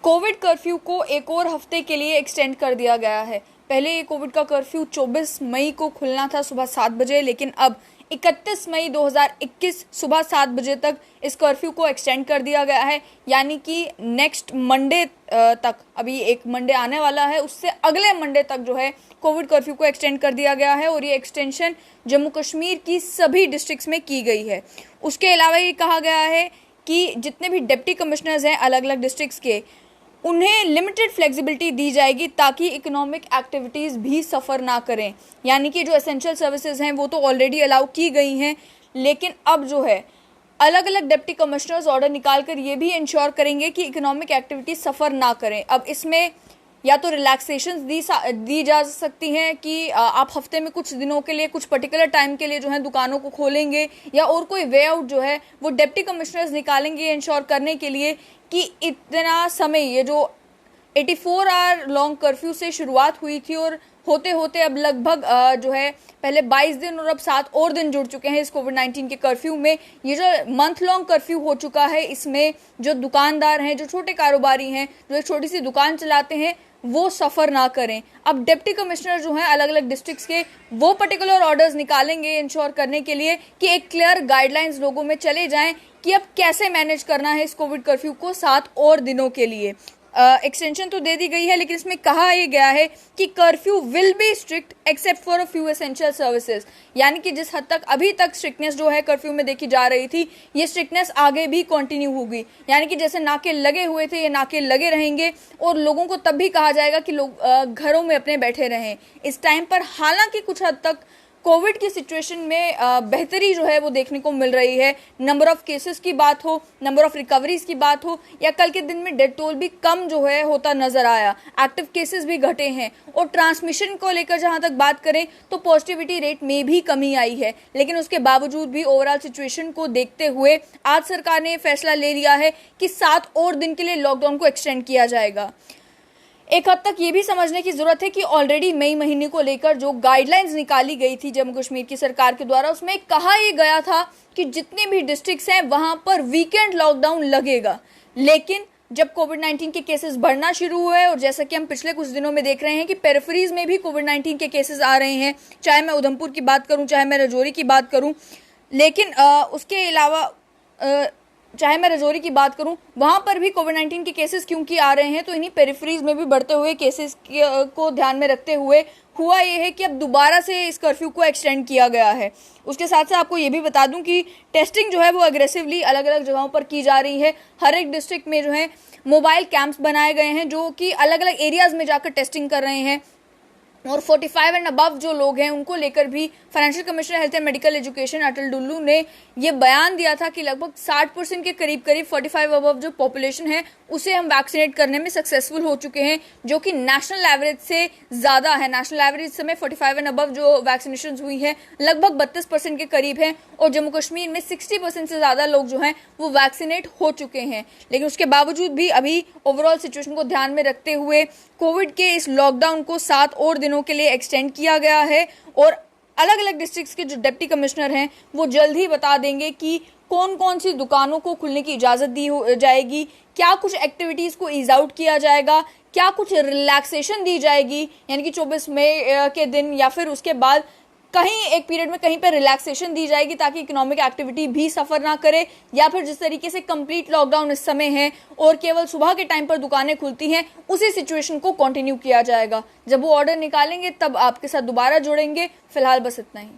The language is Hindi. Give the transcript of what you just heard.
कोविड कर्फ्यू को एक और हफ्ते के लिए एक्सटेंड कर दिया गया है। पहले ये कोविड का कर्फ्यू 24 मई को खुलना था सुबह 7 बजे, लेकिन अब 31 मई 2021 सुबह 7 बजे तक इस कर्फ्यू को एक्सटेंड कर दिया गया है। यानी कि नेक्स्ट मंडे तक, अभी एक मंडे आने वाला है, उससे अगले मंडे तक जो है कोविड कर्फ्यू को एक्सटेंड कर दिया गया है और ये एक्सटेंशन जम्मू कश्मीर की सभी डिस्ट्रिक्ट्स में की गई है। उसके अलावा ये कहा गया है कि जितने भी डिप्टी कमिश्नर्स हैं अलग अलग डिस्ट्रिक्ट्स के, उन्हें लिमिटेड फ्लेक्सिबिलिटी दी जाएगी ताकि इकोनॉमिक एक्टिविटीज़ भी सफ़र ना करें। यानी कि जो एसेंशियल सर्विसेज हैं वो तो ऑलरेडी अलाउ की गई हैं, लेकिन अब जो है अलग अलग डिप्टी कमिश्नर्स ऑर्डर निकाल कर ये भी इंश्योर करेंगे कि इकोनॉमिक एक्टिविटीज़ सफ़र ना करें। अब इसमें या तो रिलैक्सेशन दी जा सकती हैं कि आप हफ्ते में कुछ दिनों के लिए, कुछ पर्टिकुलर टाइम के लिए जो है दुकानों को खोलेंगे, या और कोई वे आउट जो है वो डिप्टी कमिश्नर्स निकालेंगे इंश्योर करने के लिए कि इतना समय, ये जो 84 आवर लॉन्ग कर्फ्यू से शुरुआत हुई थी और होते होते अब लगभग जो है पहले 22 दिन और अब 7 और दिन जुड़ चुके हैं इस कोविड-19 के कर्फ्यू में। ये जो मंथ लॉन्ग कर्फ्यू हो चुका है, इसमें जो दुकानदार हैं, जो छोटे कारोबारी हैं, जो एक छोटी सी दुकान चलाते हैं, वो सफ़र ना करें। अब डिप्टी कमिश्नर जो हैं अलग अलग डिस्ट्रिक्ट्स के, वो पर्टिकुलर ऑर्डर्स निकालेंगे इंश्योर करने के लिए कि एक क्लियर गाइडलाइंस लोगों में चले जाएं कि अब कैसे मैनेज करना है इस कोविड कर्फ्यू को 7 और दिनों के लिए। एक्सटेंशन तो दे दी गई है, लेकिन इसमें कहा यह गया है कि curfew will be strict except for a few essential services. यानी कि जिस हद तक अभी तक स्ट्रिक्टनेस जो है कर्फ्यू में देखी जा रही थी, ये स्ट्रिक्टनेस आगे भी कंटिन्यू होगी। यानी कि जैसे नाके लगे हुए थे, ये नाके लगे रहेंगे और लोगों को तब भी कहा जाएगा कि लोग घरों में अपने बैठे रहें इस टाइम पर। हालांकि कुछ हद तक कोविड की सिचुएशन में बेहतरी जो है वो देखने को मिल रही है। नंबर ऑफ केसेस की बात हो, नंबर ऑफ रिकवरीज की बात हो, या कल के दिन में डेथ टोल भी कम जो है होता नजर आया, एक्टिव केसेस भी घटे हैं और ट्रांसमिशन को लेकर जहां तक बात करें तो पॉजिटिविटी रेट में भी कमी आई है। लेकिन उसके बावजूद भी ओवरऑल सिचुएशन को देखते हुए आज सरकार ने फैसला ले लिया है कि 7 और दिन के लिए लॉकडाउन को एक्सटेंड किया जाएगा। एक हद तक ये भी समझने की जरूरत है कि ऑलरेडी मई महीने को लेकर जो गाइडलाइंस निकाली गई थी जम्मू कश्मीर की सरकार के द्वारा, उसमें कहा यह गया था कि जितने भी डिस्ट्रिक्ट्स हैं वहां पर वीकेंड लॉकडाउन लगेगा। लेकिन जब कोविड-19 के केसेस बढ़ना शुरू हुए और जैसा कि हम पिछले कुछ दिनों में देख रहे हैं कि पेरिफेरीज में भी कोविड-19 के केसेस आ रहे हैं, चाहे मैं उधमपुर की बात करूं, चाहे मैं राजौरी की बात करूं, लेकिन उसके अलावा चाहे मैं राजौरी की बात करूं, वहां पर भी कोविड-19 के केसेस क्योंकि आ रहे हैं, तो इन्हीं पेरिफेरीज में भी बढ़ते हुए केसेस को ध्यान में रखते हुए हुआ ये है कि अब दोबारा से इस कर्फ्यू को एक्सटेंड किया गया है। उसके साथ साथ आपको ये भी बता दूं कि टेस्टिंग जो है वो अग्रेसिवली अलग अलग जगहों पर की जा रही है। हर एक डिस्ट्रिक्ट में जो है मोबाइल कैंप्स बनाए गए हैं जो कि अलग अलग एरियाज में जाकर टेस्टिंग कर रहे हैं। और 45 एंड अबव जो लोग हैं उनको लेकर भी financial commissioner health and medical education Atal Dulloo ने ये बयान दिया था कि लगभग 60% के करीब 45 अबव जो पॉपुलेशन है उसे हम वैक्सीनेट करने में सक्सेसफुल हो चुके हैं, जो कि नेशनल एवरेज से ज़्यादा है। नेशनल एवरेज समय 45 एंड अबव जो वैक्सीनेशन हुई है लगभग 32% के करीब है और जम्मू कश्मीर में 60% से ज़्यादा लोग जो हैं वो वैक्सीनेट हो चुके हैं। लेकिन उसके बावजूद भी अभी ओवरऑल सिचुएशन को ध्यान में रखते हुए कोविड के इस लॉकडाउन को 7 और दिनों के लिए एक्सटेंड किया गया है और अलग अलग डिस्ट्रिक्ट्स के जो डिप्टी कमिश्नर हैं वो जल्द ही बता देंगे कि कौन कौन सी दुकानों को खुलने की इजाज़त दी जाएगी, क्या कुछ एक्टिविटीज़ को ईज आउट किया जाएगा, क्या कुछ रिलैक्सेशन दी जाएगी, यानी कि 24 मई के दिन या फिर उसके बाद कहीं एक पीरियड में कहीं पर रिलैक्सेशन दी जाएगी ताकि इकोनॉमिक एक्टिविटी भी सफ़र ना करे, या फिर जिस तरीके से कंप्लीट लॉकडाउन इस समय है और केवल सुबह के टाइम पर दुकानें खुलती हैं, उसी सिचुएशन को कंटिन्यू किया जाएगा। जब वो ऑर्डर निकालेंगे तब आपके साथ दोबारा जुड़ेंगे। फिलहाल बस इतना ही।